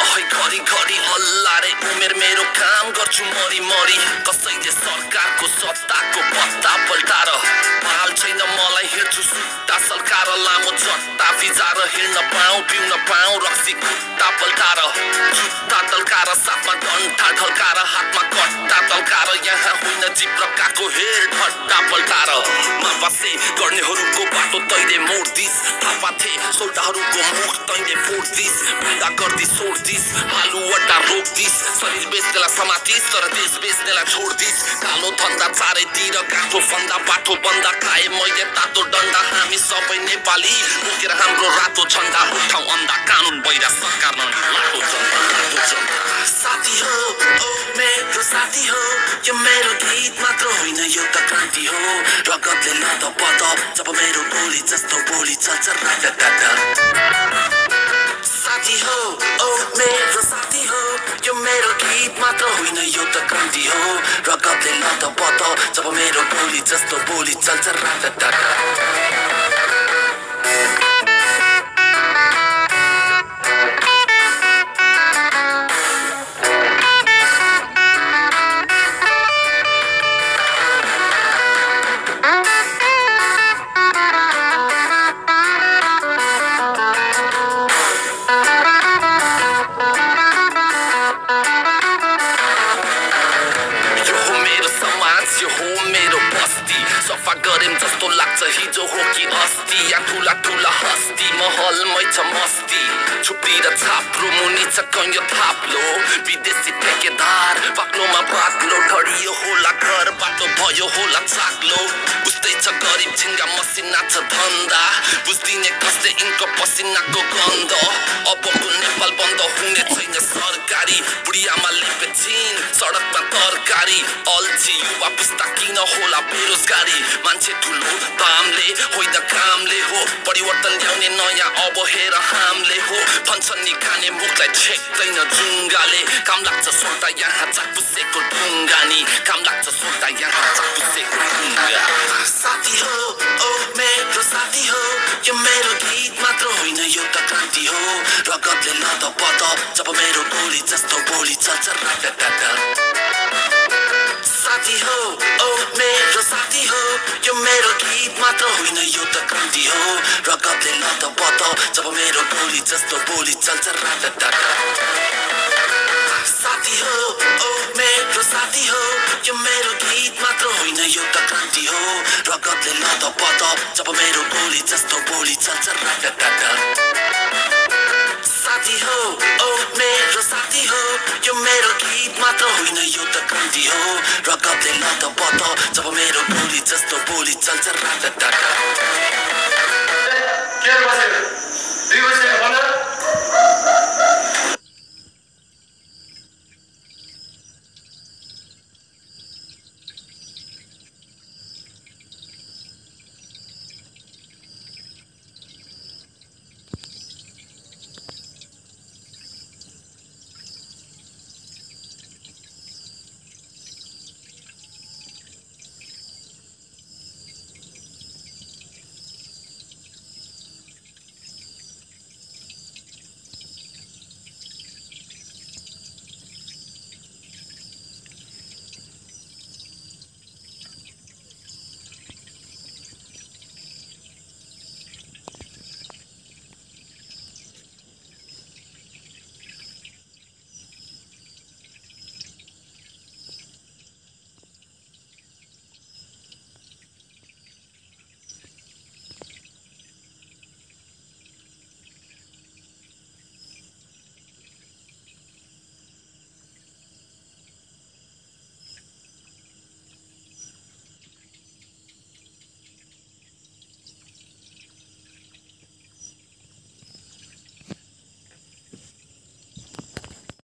है घरी घरी हल्लारे उमेर मेरो काम गर्छु मरी मरी कसैले सरकारको सत्ताको पत्ता पल्टार हाल छैन मलाई हिँड्छु सुत्ता सल्काएर लामो चट्टा फिजाएर हिँड्न पाऊँ पिउन पाऊँ रक्सी खुट्टा पल्टाएर जुत्ता तल्काएर साथमा डन्ठा ढल्काएर हातमा कट्टा तल्काएर यहाँ होइन जिब्रकाको हेर ठट्टा पल्टाएर मापासे गर्नेहरूको बाटो तैले मोड्दिस थापाथे सोल्टाहरूको मुख तैले फोड्दिस बिल्डा गर्दिस सोड्दिस हालुवटा रोक्दिस शरीर बेच्नेलाई समातिस तर देश बेच्नेलाई छोड्दिस कालो धन्दा चारैतिर काठो फन्दा बाटो बन्दा खाए मैले तातो डन्डा हामी सबै नेपाली बोकेर हाम्रो रातो झन्डा उठाउँ अन्धा कानुन बहिरा सरकार लाटो जनता साथी हो ओ मेरो साथी हो यो मेरो गीत मात्र होइन यो त क्रान्ति हो रगतले लद पद जब मेरो गोली जस्तो बोली चल्छ राटाटाटा साथी हो ओ मेरो साथी हो यो मेरो गीत मात्र होइन यो त क्रान्ति हो रगतले लद पद जब मेरो गोली जस्तो बोली चल्छ राटाटाटा सफा गरेम जस्तो लाग्छ हिजो हो कि अस्ति या ठुला ठुला हस्ती महलमै छ मस्ती छुप्पी र छाप्रो मुनि छ कैयो थाप्लो विदेशी ठेकेदार बाक्लोमा बाक्लो ठडियो होला घर बाटो भयो होला चाक्लो उस्तै छ गरिब झिङ्गा मसिना छ धन्दा बुझ्दिने कसले यिनको पसिनाको गन्ध अबको नेपाल बन्द हुने छैन सरकारी बुढियामा लेपेछिन् सडकमा तरकारी अल्छी युवा पुस्ता किन होला बेरोजगारी मान्छे ठुलो दामले होइन कामले हो परिवर्तन ल्याउने नयाँ अब हेर हामले हो भन्छन् नि खाने मुखलाई छेक्दैन जुङ्गाले काम लाग्छ सोल्टा यहाँ चाकपुसेको ढुङ्गा नि काम लाग्छ सोल्टा यहाँ चाकपुसेको ढुङ्गा साथी हो ओ मेरो साथी हो यो मेरो गीत मात्र होइन यो त क्रान्ति हो रगतले लद पद जब मेरो गोली जस्तो बोली चल्छ राटाटाटा साथी हो ओ मेरो साथी हो यो मेरो गीत मात्र होइन यो त क्रान्ति हो रगतले लद पद जब मेरो गोली जस्तो बोली चल्छ राटाटाटा साथी हो ओ मेरो साथी हो यो मेरो गीत मात्र होइन यो त क्रान्ति हो रगतले लद पद जब मेरो गोली जस्तो बोली चल्छ राटाटाटा साथी हो ओ मेरो साथी हो यो मेरो गीत मात्र होइन यो त क्रान्ति हो रगतले लद पद जब मेरो गोली जस्तो बोली चल्छ राटाटाटा